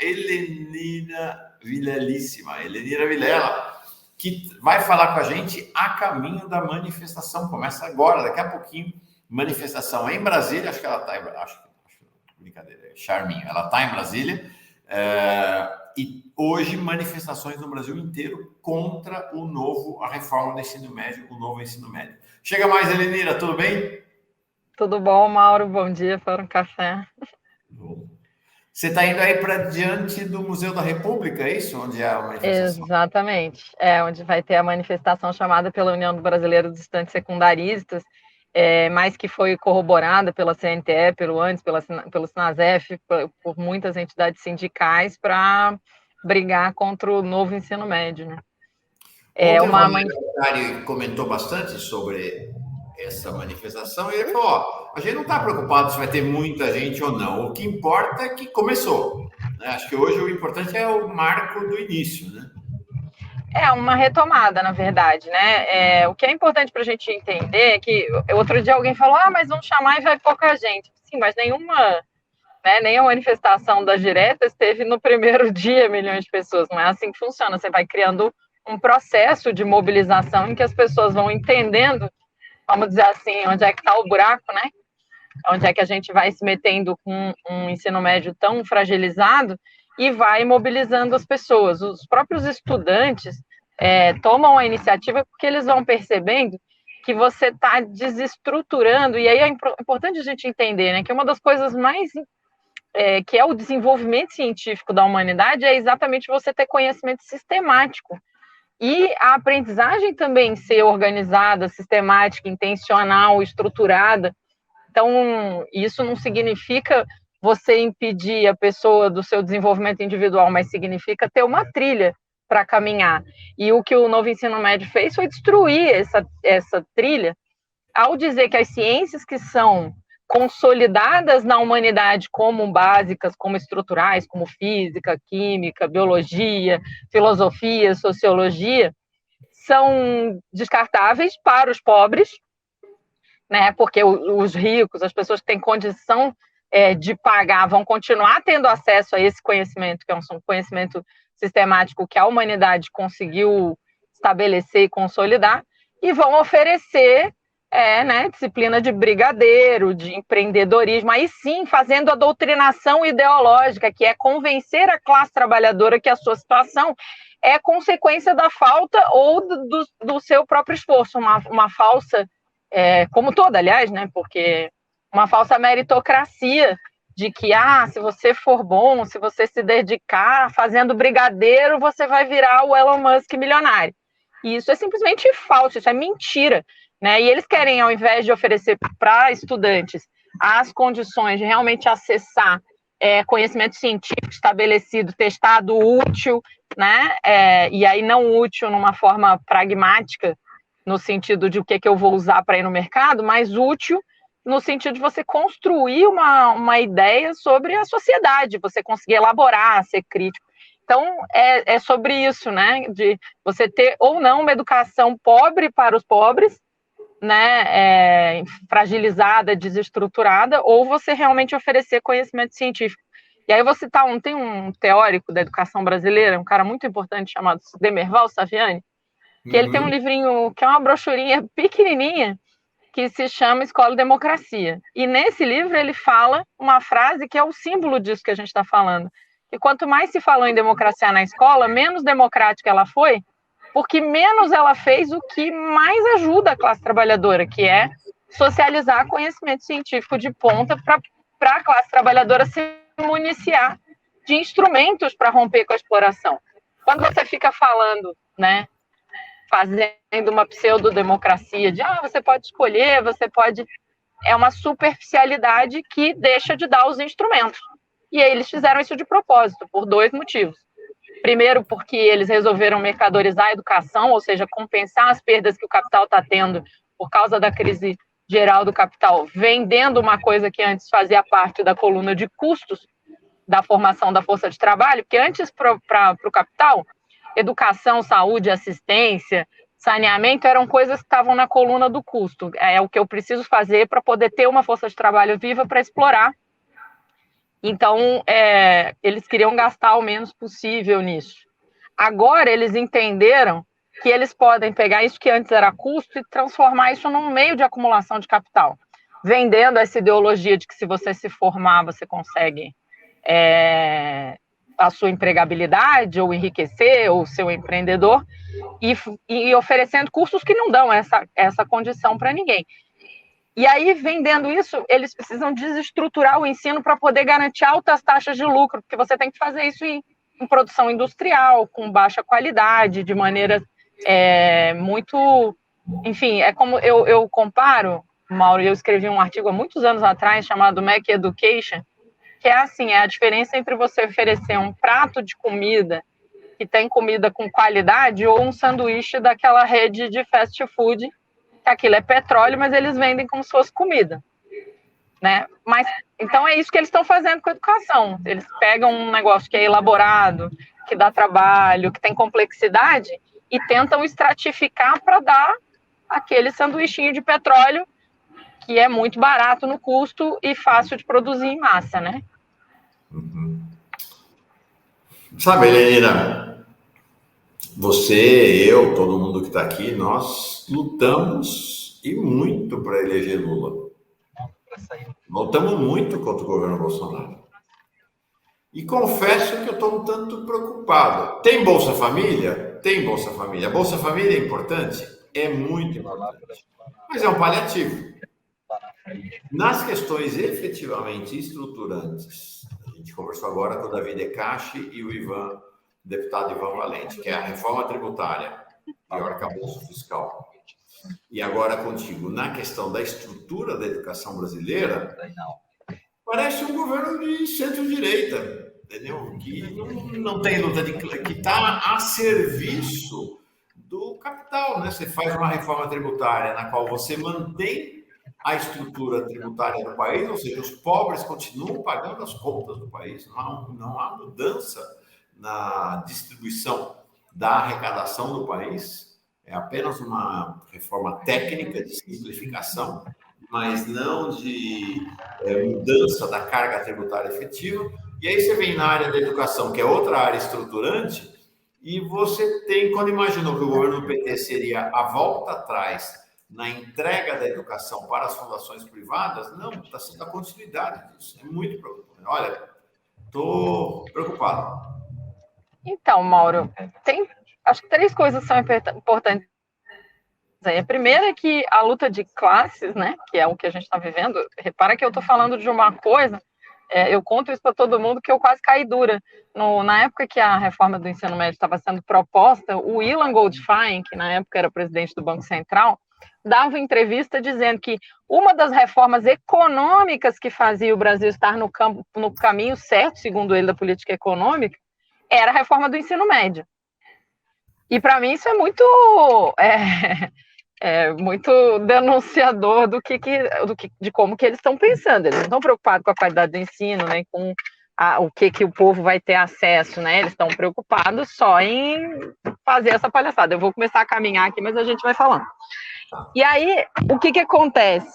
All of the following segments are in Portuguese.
Helenira Vilela, que vai falar com a gente a caminho da manifestação. Começa agora, daqui a pouquinho, manifestação em Brasília. Acho que ela está brincadeira, é Charminho. Ela está em Brasília. E hoje, manifestações no Brasil inteiro contra a reforma do ensino médio, o novo ensino médio. Chega mais, Helenira, tudo bem? Tudo bom, Mauro? Bom dia para um café. Você está indo aí para diante do Museu da República, é isso? Onde é a manifestação? Exatamente. Onde vai ter a manifestação chamada pela União Brasileira dos Estudantes Secundaristas, mas que foi corroborada pela CNTE, pelo ANDES, pelo SNASEF, por muitas entidades sindicais, para brigar contra o novo ensino médio, né? Ontem o Valério comentou bastante sobre essa manifestação e ele falou, a gente não está preocupado se vai ter muita gente ou não, o que importa é que começou, né? Acho que hoje o importante é o marco do início, né? É uma retomada, na verdade, né? O que é importante para a gente entender é que outro dia alguém falou, mas vamos chamar e vai pouca gente. Sim, mas nenhuma, né, nem a manifestação das diretas teve no primeiro dia milhões de pessoas. Não é assim que funciona. Você vai criando um processo de mobilização em que as pessoas vão entendendo, vamos dizer assim, onde é que está o buraco, né? Onde é que a gente vai se metendo com um ensino médio tão fragilizado e vai mobilizando as pessoas. Os próprios estudantes tomam a iniciativa porque eles vão percebendo que você está desestruturando, e aí é importante a gente entender, né, que uma das coisas mais que é o desenvolvimento científico da humanidade é exatamente você ter conhecimento sistemático. E a aprendizagem também ser organizada, sistemática, intencional, estruturada. Então, isso não significa você impedir a pessoa do seu desenvolvimento individual, mas significa ter uma trilha para caminhar. E o que o novo ensino médio fez foi destruir essa trilha ao dizer que as ciências que são consolidadas na humanidade como básicas, como estruturais, como física, química, biologia, filosofia, sociologia, são descartáveis para os pobres, né? Porque os ricos, as pessoas que têm condição de pagar, vão continuar tendo acesso a esse conhecimento, que é um conhecimento sistemático que a humanidade conseguiu estabelecer e consolidar, e vão oferecer disciplina de brigadeiro, de empreendedorismo, aí sim fazendo a doutrinação ideológica, que é convencer a classe trabalhadora que a sua situação é consequência da falta ou do seu próprio esforço, uma falsa, como toda, aliás, né? Porque uma falsa meritocracia de que, se você for bom, se você se dedicar fazendo brigadeiro, você vai virar o Elon Musk milionário. E isso é simplesmente falso, isso é mentira, né? E eles querem, ao invés de oferecer para estudantes as condições de realmente acessar conhecimento científico estabelecido, testado, útil, né? E aí não útil numa forma pragmática, no sentido de o que eu vou usar para ir no mercado, mas útil no sentido de você construir uma ideia sobre a sociedade, você conseguir elaborar, ser crítico. Então, é sobre isso, né? De você ter ou não uma educação pobre para os pobres, né? Fragilizada, desestruturada, ou você realmente oferecer conhecimento científico. E aí você tem um teórico da educação brasileira, um cara muito importante chamado Demerval Saviani, que ele tem um livrinho que é uma brochurinha pequenininha, que se chama Escola e Democracia. E nesse livro ele fala uma frase que é o símbolo disso que a gente está falando. E quanto mais se falou em democracia na escola, menos democrática ela foi, porque menos ela fez o que mais ajuda a classe trabalhadora, que é socializar conhecimento científico de ponta para a classe trabalhadora se municiar de instrumentos para romper com a exploração. Quando você fica falando, né, fazendo uma pseudodemocracia de você pode escolher, você pode... É uma superficialidade que deixa de dar os instrumentos. E aí eles fizeram isso de propósito, por dois motivos. Primeiro, porque eles resolveram mercadorizar a educação, ou seja, compensar as perdas que o capital está tendo por causa da crise geral do capital, vendendo uma coisa que antes fazia parte da coluna de custos da formação da força de trabalho, porque antes, para o capital, educação, saúde, assistência, saneamento eram coisas que estavam na coluna do custo. É o que eu preciso fazer para poder ter uma força de trabalho viva para explorar Então, eles queriam gastar o menos possível nisso. Agora, eles entenderam que eles podem pegar isso que antes era custo e transformar isso num meio de acumulação de capital, vendendo essa ideologia de que se você se formar, você consegue a sua empregabilidade, ou enriquecer, ou ser um empreendedor, e oferecendo cursos que não dão essa condição para ninguém. E aí, vendendo isso, eles precisam desestruturar o ensino para poder garantir altas taxas de lucro, porque você tem que fazer isso em produção industrial, com baixa qualidade, de maneira muito... Enfim, é como eu comparo, Mauro, eu escrevi um artigo há muitos anos atrás, chamado Mac Education, que é assim, a diferença entre você oferecer um prato de comida, que tem comida com qualidade, ou um sanduíche daquela rede de fast food, que aquilo é petróleo, mas eles vendem como se fosse comida, né? Mas, então é isso que eles estão fazendo com a educação. Eles pegam um negócio que é elaborado, que dá trabalho, que tem complexidade, e tentam estratificar para dar aquele sanduichinho de petróleo, que é muito barato no custo e fácil de produzir em massa, né? Uhum. Sabe, Helenira, você, eu, todo mundo que está aqui, nós lutamos e muito para eleger Lula. Lutamos muito contra o governo Bolsonaro. E confesso que eu estou um tanto preocupado. Tem Bolsa Família? Tem Bolsa Família. A Bolsa Família é importante? É muito importante. Mas é um paliativo. Nas questões efetivamente estruturantes, a gente conversou agora com o Davi Decache e o deputado Ivan Valente, que é a reforma tributária e o arcabouço fiscal. E agora contigo, na questão da estrutura da educação brasileira, parece um governo de centro-direita, entendeu? Que não tem luta que está a serviço do capital, né? Você faz uma reforma tributária na qual você mantém a estrutura tributária do país, ou seja, os pobres continuam pagando as contas do país, não há mudança na distribuição da arrecadação do país, é apenas uma reforma técnica de simplificação, mas não de mudança da carga tributária efetiva. E aí você vem na área da educação, que é outra área estruturante, e você tem, quando imaginou que o governo do PT seria a volta atrás na entrega da educação para as fundações privadas, não, está sendo a continuidade disso. É muito preocupante. Olha, estou preocupado. Então, Mauro, acho que 3 coisas são importantes. A primeira é que a luta de classes, né, que é o que a gente está vivendo, repara que eu estou falando de uma coisa, eu conto isso para todo mundo, que eu quase caí dura. Na época que a reforma do ensino médio estava sendo proposta, o Ilan Goldfein, que na época era presidente do Banco Central, dava entrevista dizendo que uma das reformas econômicas que fazia o Brasil estar no caminho certo, segundo ele, da política econômica, era a reforma do ensino médio. E para mim isso é muito muito denunciador de como que eles estão pensando. Eles não estão preocupados com a qualidade do ensino, nem com o que o povo vai ter acesso, né? Eles estão preocupados só em fazer essa palhaçada. Eu vou começar a caminhar aqui, mas a gente vai falando. E aí, o que acontece?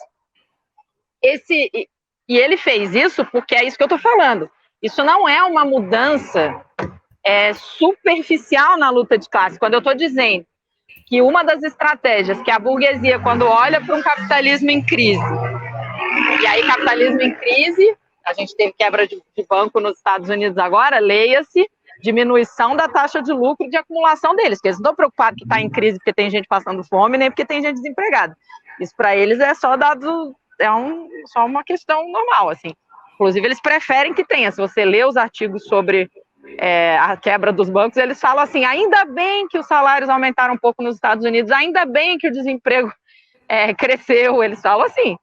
E ele fez isso porque é isso que eu estou falando. Isso não é uma mudança superficial na luta de classe. Quando eu estou dizendo que uma das estratégias que a burguesia, quando olha para um capitalismo em crise, e aí capitalismo em crise, a gente teve quebra de banco nos Estados Unidos agora, leia-se, diminuição da taxa de lucro de acumulação deles, porque eles não estão preocupados que está em crise porque tem gente passando fome, nem porque tem gente desempregada. Isso para eles é só só uma questão normal, assim. Inclusive, eles preferem que tenha. Se você lê os artigos sobre a quebra dos bancos, eles falam assim, ainda bem que os salários aumentaram um pouco nos Estados Unidos, ainda bem que o desemprego cresceu, eles falam assim.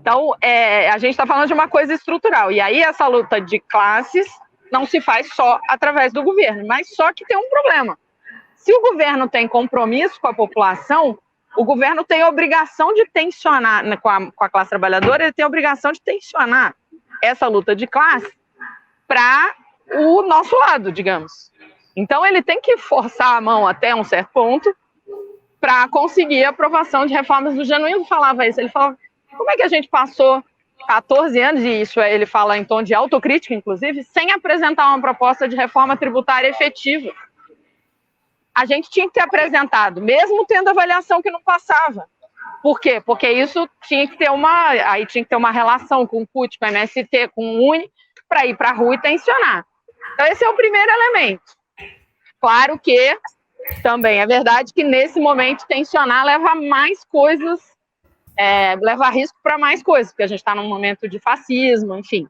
Então, a gente está falando de uma coisa estrutural, e aí essa luta de classes não se faz só através do governo, mas só que tem um problema. Se o governo tem compromisso com a população, o governo tem a obrigação de tensionar, com a classe trabalhadora, ele tem a obrigação de tensionar essa luta de classe para o nosso lado, digamos. Então, ele tem que forçar a mão até um certo ponto para conseguir a aprovação de reformas. O Genuíno falava isso, ele falava, como é que a gente passou 14 anos, e isso ele fala em tom de autocrítica, inclusive, sem apresentar uma proposta de reforma tributária efetiva. A gente tinha que ter apresentado, mesmo tendo avaliação que não passava. Por quê? Porque isso tinha que ter uma relação com o CUT, com o MST, com o UNE, para ir para a rua e tensionar. Então, esse é o primeiro elemento. Claro que também é verdade que, nesse momento, tensionar leva a mais coisas, leva risco para mais coisas, porque a gente está num momento de fascismo, enfim.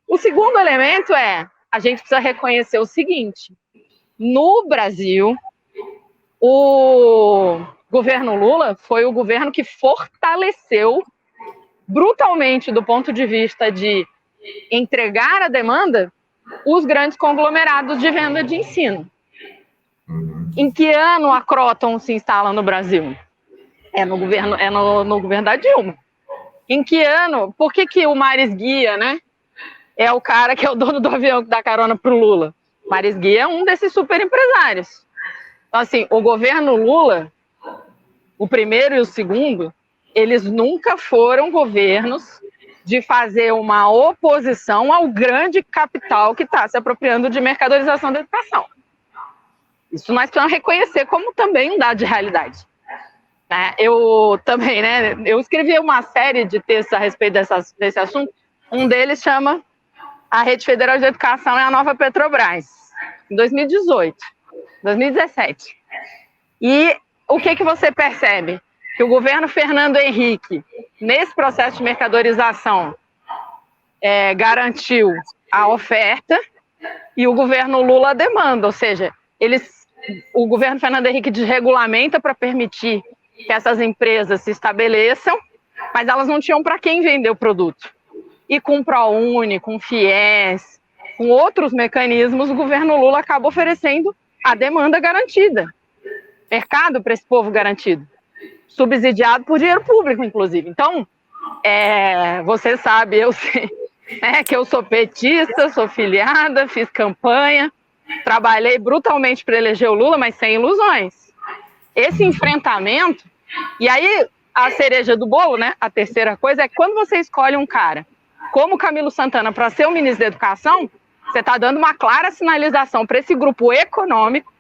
O segundo elemento a gente precisa reconhecer o seguinte: no Brasil, o governo Lula foi o governo que fortaleceu brutalmente, do ponto de vista de entregar a demanda, os grandes conglomerados de venda de ensino. Em que ano a Croton se instala no Brasil? No governo da Dilma. Em que ano? Por que o Maris Guia, né, é o cara que é o dono do avião que dá carona para o Lula? Maris Guia é um desses super empresários. Então, assim, o governo Lula, o primeiro e o segundo, eles nunca foram governos de fazer uma oposição ao grande capital que está se apropriando de mercadorização da educação. Isso nós precisamos reconhecer como também um dado de realidade. Eu também, eu escrevi uma série de textos a respeito desse assunto. Um deles chama A Rede Federal de Educação é a Nova Petrobras, em 2017. E o que você percebe? Que o governo Fernando Henrique, nesse processo de mercadorização, garantiu a oferta e o governo Lula a demanda, ou seja, o governo Fernando Henrique desregulamenta para permitir que essas empresas se estabeleçam, mas elas não tinham para quem vender o produto. E com o ProUni, com o FIES, com outros mecanismos, o governo Lula acaba oferecendo a demanda garantida, mercado para esse povo garantido, subsidiado por dinheiro público, inclusive. Então, você sabe, eu sei, que eu sou petista, sou filiada, fiz campanha, trabalhei brutalmente para eleger o Lula, mas sem ilusões. Esse enfrentamento, e aí a cereja do bolo, a terceira coisa, é que quando você escolhe um cara como Camilo Santana para ser o ministro da Educação, você está dando uma clara sinalização para esse grupo econômico.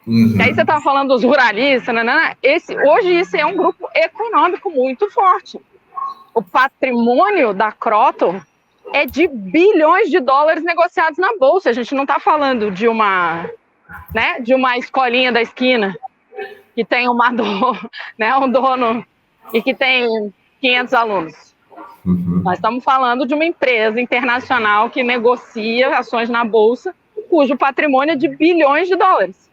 E aí você estava falando dos ruralistas, hoje isso é um grupo econômico muito forte. O patrimônio da Croton é de bilhões de dólares negociados na Bolsa. A gente não está falando de uma escolinha da esquina que tem um dono e que tem 500 alunos. Nós estamos falando de uma empresa internacional que negocia ações na Bolsa, cujo patrimônio é de bilhões de dólares.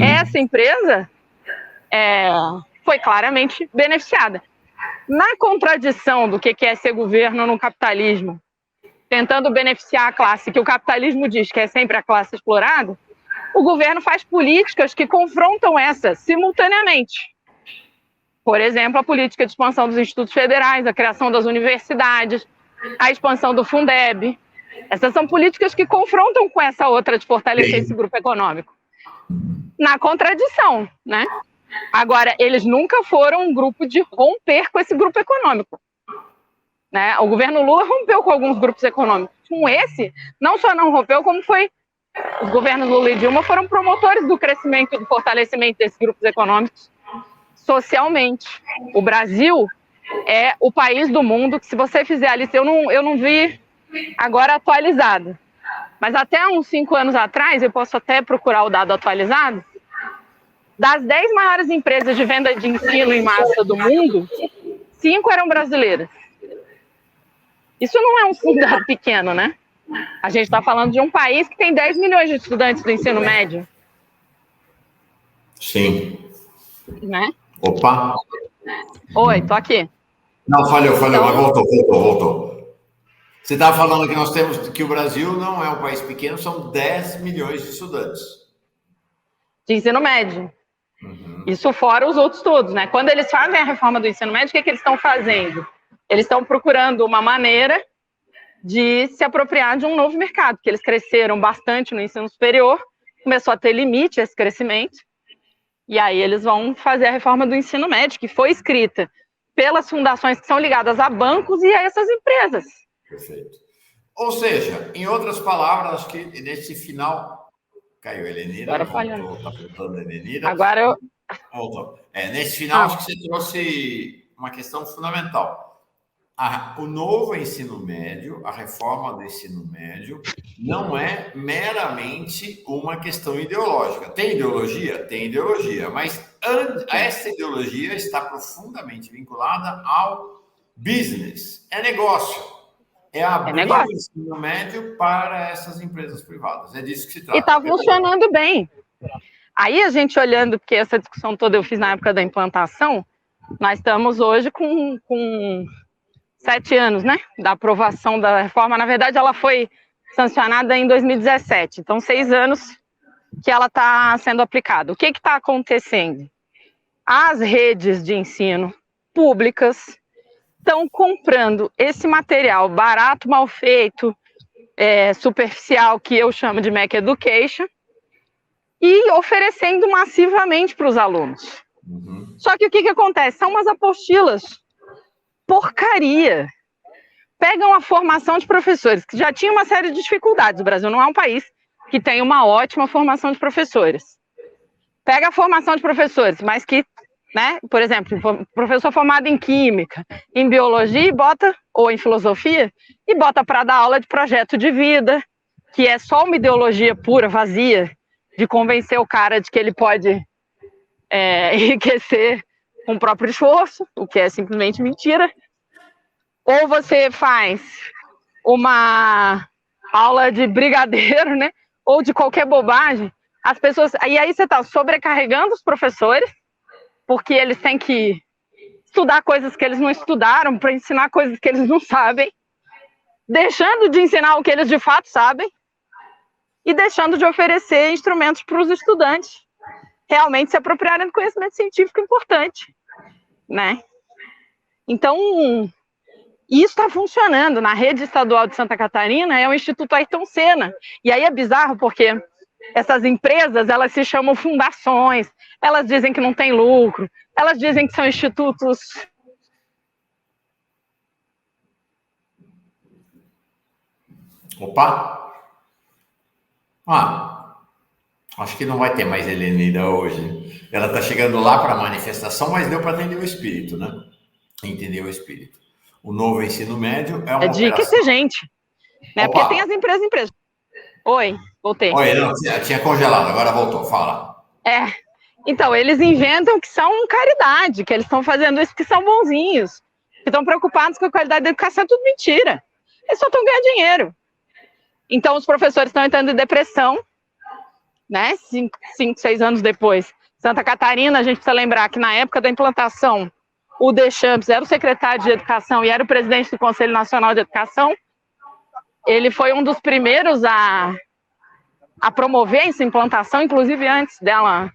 Essa empresa foi claramente beneficiada. Na contradição do que é ser governo no capitalismo, tentando beneficiar a classe que o capitalismo diz que é sempre a classe explorada, o governo faz políticas que confrontam essa simultaneamente. Por exemplo, a política de expansão dos institutos federais, a criação das universidades, a expansão do Fundeb. Essas são políticas que confrontam com essa outra de fortalecer esse grupo econômico. Na contradição, Agora, eles nunca foram um grupo de romper com esse grupo econômico. O governo Lula rompeu com alguns grupos econômicos. Com esse, não só não rompeu, como os governos Lula e Dilma foram promotores do crescimento e do fortalecimento desses grupos econômicos socialmente. O Brasil é o país do mundo que, se você fizer a lista, eu não vi agora atualizado, mas até uns 5 anos atrás, eu posso até procurar o dado atualizado, das 10 maiores empresas de venda de ensino em massa do mundo, 5 eram brasileiras. Isso não é um dado pequeno, A gente está falando de um país que tem 10 milhões de estudantes do ensino médio. Sim. Opa! Oi, tô aqui. Não, falhou, então... mas voltou. Você estava falando que o Brasil não é um país pequeno, são 10 milhões de estudantes. De ensino médio. Isso fora os outros todos, Quando eles fazem a reforma do ensino médio, o que eles estão fazendo? Eles estão procurando uma maneira de se apropriar de um novo mercado, porque eles cresceram bastante no ensino superior, começou a ter limite esse crescimento, e aí eles vão fazer a reforma do ensino médio, que foi escrita pelas fundações que são ligadas a bancos e a essas empresas. Perfeito. Ou seja, em outras palavras, acho que nesse final... Caiu a Helenira, Agora voltou, está voltando a Helenira. Agora eu... Voltou. Nesse final, acho que você trouxe uma questão fundamental. O novo ensino médio, a reforma do ensino médio, não é meramente uma questão ideológica. Tem ideologia? Tem ideologia, mas essa ideologia está profundamente vinculada ao business. É negócio. É abrir o ensino médio para essas empresas privadas. É disso que se trata. E está funcionando bem. Aí a gente olhando, porque essa discussão toda eu fiz na época da implantação, nós estamos hoje com 7 anos, né, da aprovação da reforma. Na verdade, ela foi sancionada em 2017, então 6 anos que ela está sendo aplicada. O que está acontecendo? As redes de ensino públicas estão comprando esse material barato, mal feito, superficial, que eu chamo de Mac Education, e oferecendo massivamente para os alunos. Uhum. Só que o que acontece? São umas apostilas porcaria. Pegam a formação de professores, que já tinha uma série de dificuldades. O Brasil não é um país que tem uma ótima formação de professores. Pega a formação de professores, mas que, né, por exemplo, professor formado em química, em biologia, e bota, ou em filosofia, e bota para dar aula de projeto de vida, que é só uma ideologia pura, vazia, de convencer o cara de que ele pode enriquecer com o próprio esforço, o que é simplesmente mentira. Ou você faz uma aula de brigadeiro, né? Ou de qualquer bobagem. As pessoas... E aí você está sobrecarregando os professores, porque eles têm que estudar coisas que eles não estudaram, para ensinar coisas que eles não sabem, deixando de ensinar o que eles de fato sabem, e deixando de oferecer instrumentos para os estudantes realmente se apropriarem do conhecimento científico importante, né? Então, isso está funcionando. Na rede estadual de Santa Catarina é o Instituto Ayrton Senna. E aí é bizarro porque essas empresas, elas se chamam fundações, elas dizem que não tem lucro, elas dizem que são institutos... Opa! Acho que não vai ter mais Helenira hoje. Ela está chegando lá para a manifestação, mas deu para atender o espírito, né? Entender o espírito. O novo ensino médio é uma dica esse gente, né? Porque tem as empresas. Oi, voltei. Oi, não, tinha congelado, agora voltou, fala. Então, eles inventam que são caridade, que eles estão fazendo isso que são bonzinhos, que estão preocupados com a qualidade da educação, é tudo mentira. Eles só estão ganhando dinheiro. Então, os professores estão entrando em depressão, né? 5, 6 anos depois. Santa Catarina, a gente precisa lembrar que na época da implantação, o Deschamps era o secretário de Educação e era o presidente do Conselho Nacional de Educação. Ele foi um dos primeiros a promover essa implantação, inclusive antes dela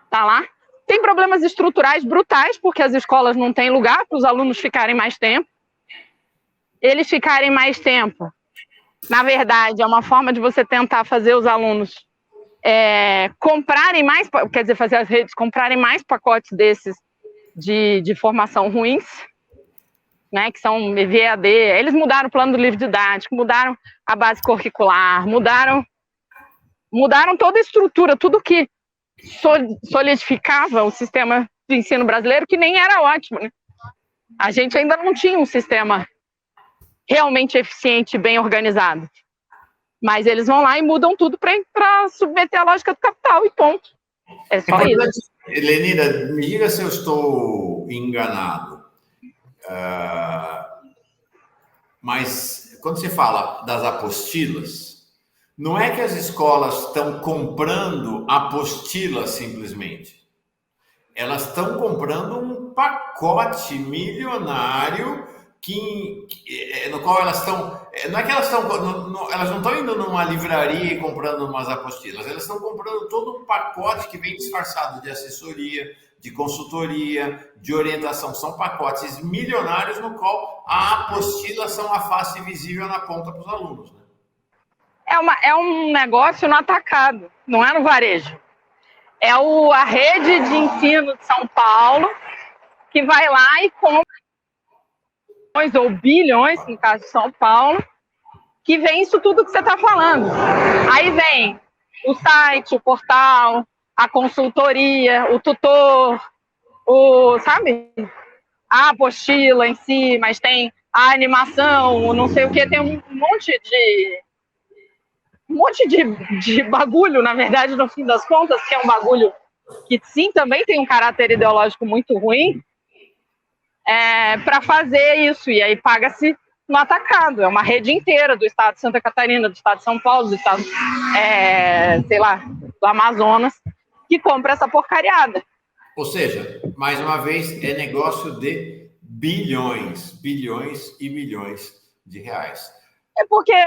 estar lá. Tem problemas estruturais brutais, porque as escolas não têm lugar para os alunos ficarem mais tempo. Eles ficarem mais tempo, na verdade, é uma forma de você tentar fazer os alunos comprarem mais, quer dizer, fazer as redes comprarem mais pacotes desses de formação ruins, né, que são VAD. Eles mudaram o plano do livro didático, mudaram a base curricular, mudaram toda a estrutura, tudo que solidificava o sistema de ensino brasileiro, que nem era ótimo, né? A gente ainda não tinha um sistema realmente eficiente, bem organizado. Mas eles vão lá e mudam tudo para submeter a lógica do capital e ponto. É só isso. Helenira, me diga se eu estou enganado. Mas quando você fala das apostilas, não é que as escolas estão comprando apostilas simplesmente. Elas estão comprando um pacote milionário no qual elas estão... Não é que elas não estão indo numa livraria e comprando umas apostilas. Elas estão comprando todo um pacote que vem disfarçado de assessoria, de consultoria, de orientação. São pacotes milionários no qual a apostila são a face visível na ponta para os alunos, né? É um negócio no atacado, não é no varejo. É a rede de ensino de São Paulo que vai lá e compra ou bilhões, no caso de São Paulo, que vem isso tudo que você está falando. Aí vem o site, o portal, a consultoria, o tutor, sabe? A apostila em si, mas tem a animação, não sei o que, tem um monte de bagulho, na verdade, no fim das contas, que é um bagulho que sim, também tem um caráter ideológico muito ruim, para fazer isso, e aí paga-se no atacado, é uma rede inteira do estado de Santa Catarina, do estado de São Paulo, do estado, sei lá, do Amazonas, que compra essa porcariada. Ou seja, mais uma vez, é negócio de bilhões e bilhões de reais.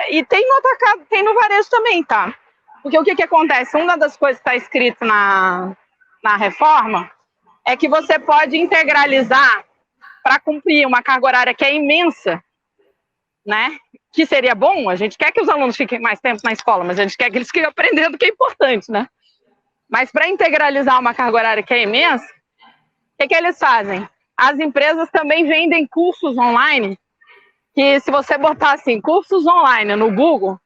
E tem no atacado, tem no varejo também, tá? Porque o que acontece? Uma das coisas que está escrito na reforma é que você pode integralizar para cumprir uma carga horária que é imensa, né? Que seria bom, a gente quer que os alunos fiquem mais tempo na escola, mas a gente quer que eles fiquem aprendendo, que é importante, né? Mas para integralizar uma carga horária que é imensa, o que eles fazem? As empresas também vendem cursos online, que se você botar assim, cursos online no Google,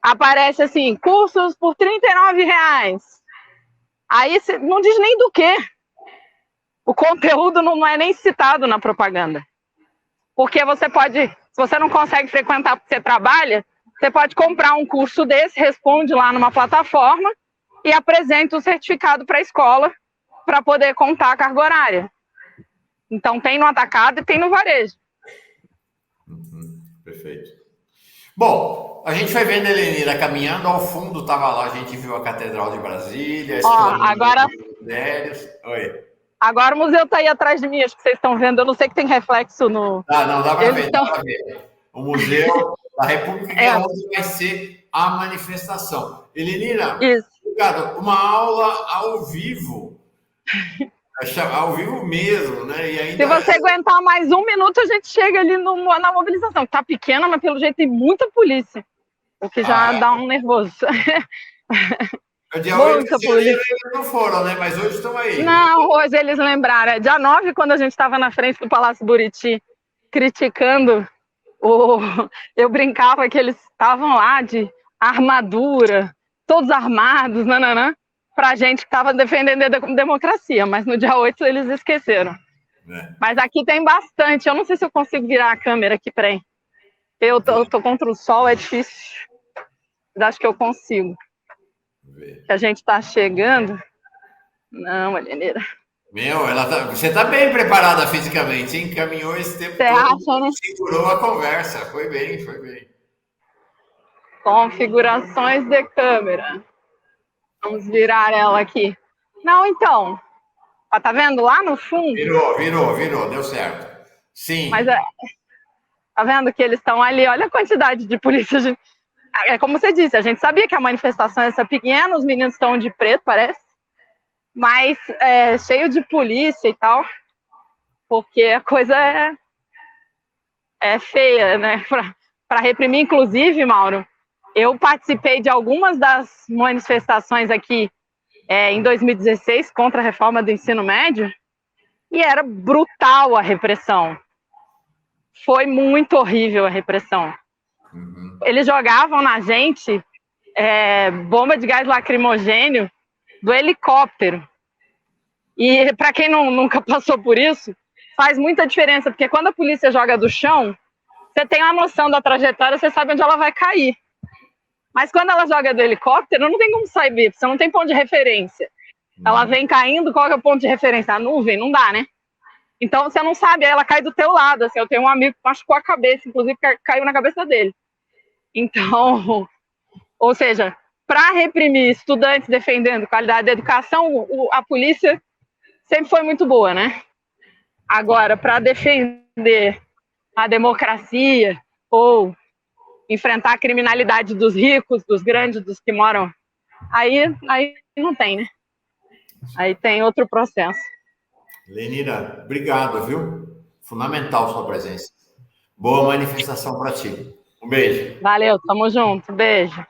aparece assim, cursos por R$39. Aí não diz nem do quê. O conteúdo não é nem citado na propaganda. Porque você pode, se você não consegue frequentar porque você trabalha, você pode comprar um curso desse, responde lá numa plataforma e apresenta o certificado para a escola para poder contar a carga horária. Então tem no atacado e tem no varejo. Perfeito. Bom, a gente foi vendo a Helenira caminhando, ao fundo estava lá, a gente viu a Catedral de Brasília, agora... Oi. Agora o museu está aí atrás de mim, acho que vocês estão vendo, eu não sei que tem reflexo no... Não, dá para ver, dá para ver. O Museu da República, que é onde vai ser a manifestação. Helenira, obrigado. Uma aula ao vivo. Ao vivo mesmo, né? E ainda... Se você aguentar mais um minuto, a gente chega ali na mobilização. Tá pequena, mas pelo jeito tem muita polícia. O que já dá um nervoso. Dia 8 eles não foram, né? Mas hoje estão aí. Não, hoje eles lembraram. Dia 9, quando a gente estava na frente do Palácio Buriti, criticando, eu brincava que eles estavam lá de armadura, todos armados, nananã, pra gente que estava defendendo a democracia, mas no dia 8 eles esqueceram. Mas aqui tem bastante. Eu não sei se eu consigo virar a câmera aqui, peraí. Eu tô contra o sol, é difícil. Mas acho que eu consigo. Que a gente tá chegando. Não, Helenira. Você tá bem preparada fisicamente, hein? Caminhou esse tempo todo, né? Segurou a conversa. Foi bem. Configurações de câmera. Vamos virar ela aqui. Não, então. Ó, tá vendo lá no fundo? Virou. Deu certo. Sim. Mas tá vendo que eles estão ali? Olha a quantidade de polícia. É como você disse, a gente sabia que a manifestação é essa pequena, os meninos estão de preto, parece. Mas cheio de polícia e tal. Porque a coisa é feia, né? Para reprimir, inclusive, Mauro, eu participei de algumas das manifestações aqui em 2016 contra a reforma do ensino médio e era brutal a repressão. Foi muito horrível a repressão. Eles jogavam na gente bomba de gás lacrimogênio do helicóptero. E para quem nunca passou por isso, faz muita diferença, porque quando a polícia joga do chão, você tem uma noção da trajetória, você sabe onde ela vai cair. Mas quando ela joga do helicóptero, não tem como saber, você não tem ponto de referência. Ela vem caindo, qual é o ponto de referência? A nuvem? Não dá, né? Então você não sabe, aí ela cai do teu lado. Assim, eu tenho um amigo que machucou a cabeça, inclusive caiu na cabeça dele. Então, ou seja, para reprimir estudantes defendendo qualidade da educação, a polícia sempre foi muito boa, né? Agora, para defender a democracia ou enfrentar a criminalidade dos ricos, dos grandes, dos que moram, aí não tem, né? Aí tem outro processo. Helenira, obrigado, viu? Fundamental sua presença. Boa manifestação para ti. Um beijo. Valeu, tamo junto. Beijo.